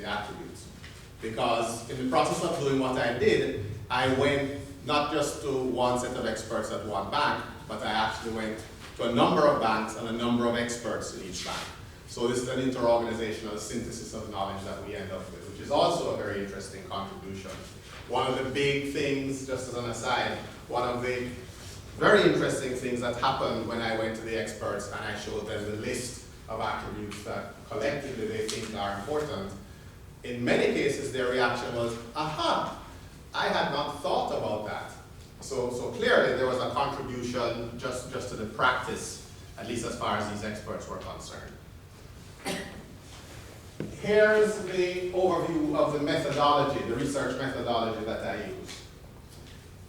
the attributes. Because in the process of doing what I did, I went not just to one set of experts at one bank, but I actually went to a number of banks and a number of experts in each bank. So this is an interorganizational synthesis of knowledge that we end up with, which is also a very interesting contribution. One of the big things, just as an aside, one of the very interesting things that happened when I went to the experts and I showed them the list of attributes that collectively they think are important, in many cases their reaction was, aha, I had not thought about that. So clearly there was a contribution just to the practice, at least as far as these experts were concerned. Here's the overview of the methodology, the research methodology that I use.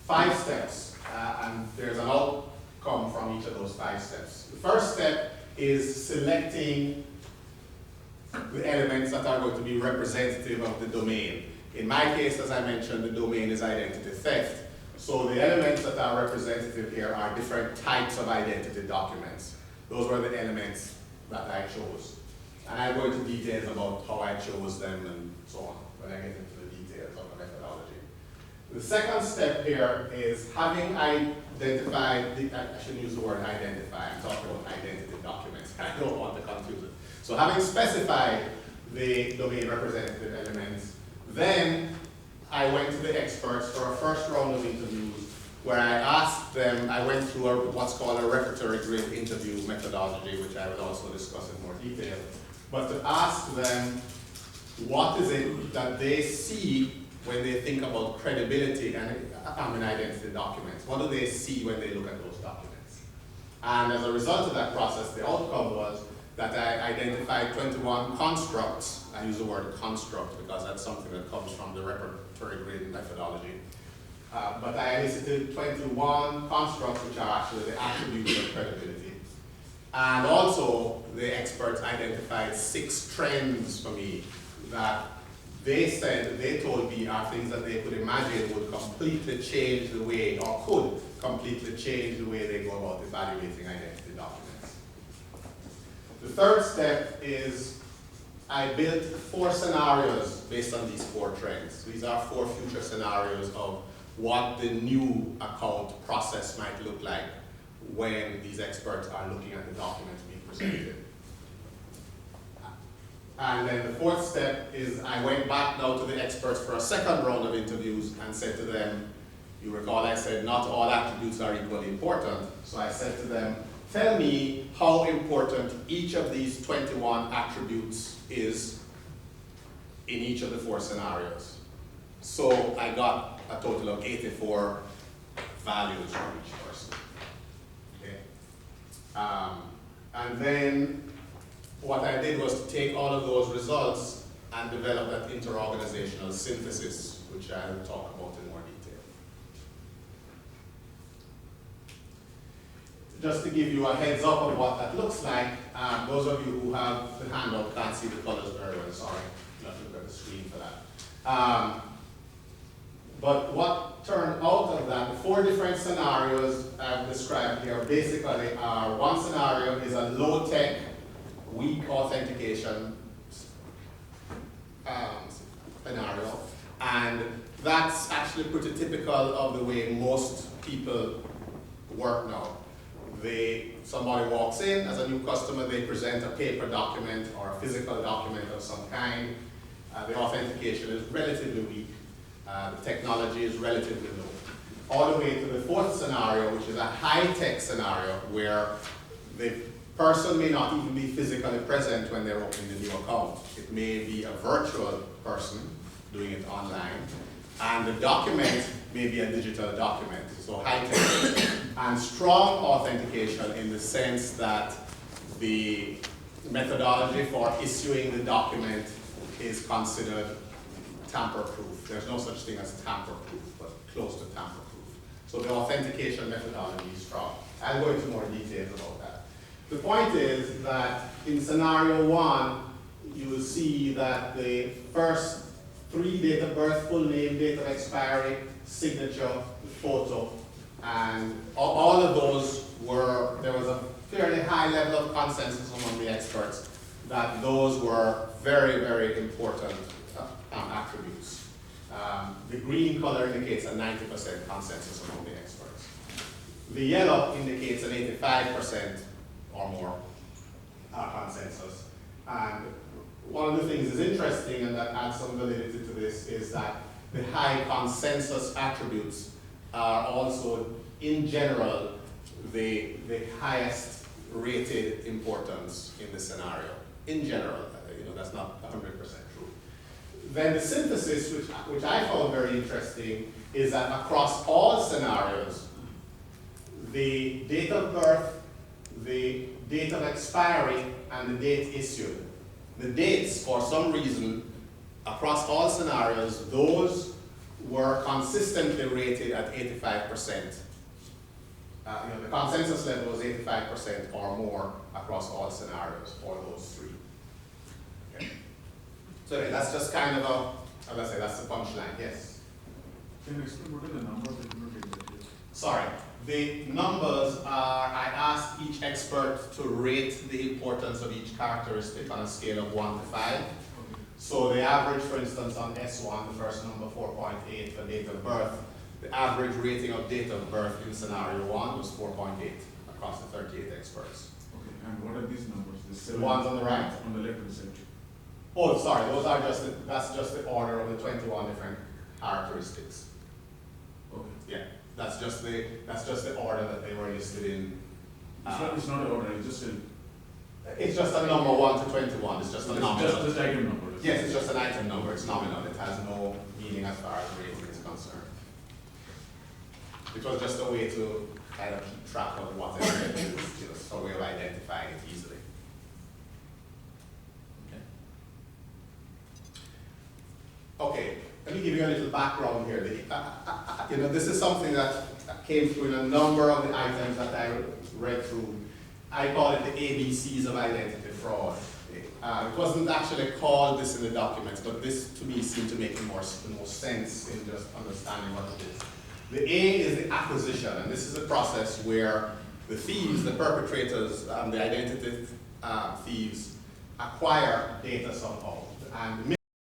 5 steps, and there's an outcome from each of those 5 steps. The first step is selecting the elements that are going to be representative of the domain. In my case, as I mentioned, the domain is identity theft. So the elements that are representative here are different types of identity documents. Those were the elements that I chose. And I'll go into details about how I chose them and so on when I get into the details of the methodology. The second step here is having identified, I shouldn't use the word identify, I'm talking about identity documents. I don't want to confuse it. So having specified the domain representative elements, then I went to the experts for a first round of interviews where I asked them, I went through what's called a repertory grid interview methodology, which I will also discuss in more detail. But to ask them, what is it that they see when they think about credibility and identity documents? What do they see when they look at those documents? And as a result of that process, the outcome was that I identified 21 constructs. I use the word construct because that's something that comes from the repertory grid methodology. But I elicited 21 constructs which are actually the attributes of credibility. And also, the experts identified 6 trends for me that they told me are things that they could imagine would completely change the way, or could completely change the way they go about evaluating identity documents. The third step is I built 4 scenarios based on these 4 trends. These are 4 future scenarios of what the new account process might look like when these experts are looking at the documents being presented. And then the 4th step is I went back now to the experts for a second round of interviews and said to them, you recall I said not all attributes are equally important. So I said to them, tell me how important each of these 21 attributes is in each of the 4 scenarios. So I got a total of 84 values from each person. And then what I did was to take all of those results and develop that interorganizational synthesis, which I will talk about in more detail. Just to give you a heads up of what that looks like, those of you who have the handout can't see the colors very well, sorry. You have to look at the screen for that. But what turned out of that, the 4 different scenarios I've described here basically are, one scenario is a low-tech, weak authentication scenario, and that's actually pretty typical of the way most people work now. Somebody walks in as a new customer, they present a paper document or a physical document of some kind. The authentication is relatively weak. The technology is relatively low. All the way to the 4th scenario, which is a high-tech scenario where the person may not even be physically present when they're opening the new account. It may be a virtual person doing it online, and the document may be a digital document, so high-tech. And strong authentication in the sense that the methodology for issuing the document is considered tamper-proof. There's no such thing as tamper-proof, but close to tamper-proof. So the authentication methodology is strong. I'll go into more details about that. The point is that in scenario 1, you will see that the first 3 date of birth, full name, date of expiry, signature, photo, and all of those there was a fairly high level of consensus among the experts that those were very, very important attributes. The green color indicates a 90% consensus among the experts. The yellow indicates an 85% or more consensus. And one of the things that's interesting and that adds some validity to this is that the high consensus attributes are also, in general, the highest rated importance in the scenario. In general, that's not 100% true. Then the synthesis, which I found very interesting, is that across all scenarios, the date of birth, the date of expiry, and the date issued. The dates, for some reason, across all scenarios, those were consistently rated at 85%. The consensus level was 85% or more across all scenarios for those three. Okay. So anyway, that's just kind of a, as I say, that's the punchline, yes? Can you explain what are the numbers that you look at? Sorry, the numbers are, I asked each expert to rate the importance of each characteristic on a scale of 1 to 5. Okay. So the average, for instance, on S1, the first number 4.8 for date of birth, the average rating of date of birth in scenario 1 was 4.8 across the 38 experts. Okay, and what are these numbers? The ones on the right. On the left hand side. Oh, sorry, those are that's just the order of the 21 different characteristics. Okay. Yeah, that's just the order that they were listed in. It's not an order, It's just a number 1 to 21. It's just a nominal. Just item number. Yes, it's just an item number. It's nominal. It has no meaning as far as rating is concerned. It was just a way to kind of keep track of what it is, so way of identifying it easily. Okay, let me give you a little background here. This is something that came through in a number of the items that I read through. I call it the ABCs of identity fraud. It wasn't actually called this in the documents, but this to me seemed to make the most sense in just understanding what it is. The A is the acquisition, and this is a process where the thieves, the perpetrators, the identity thieves, acquire data somehow. And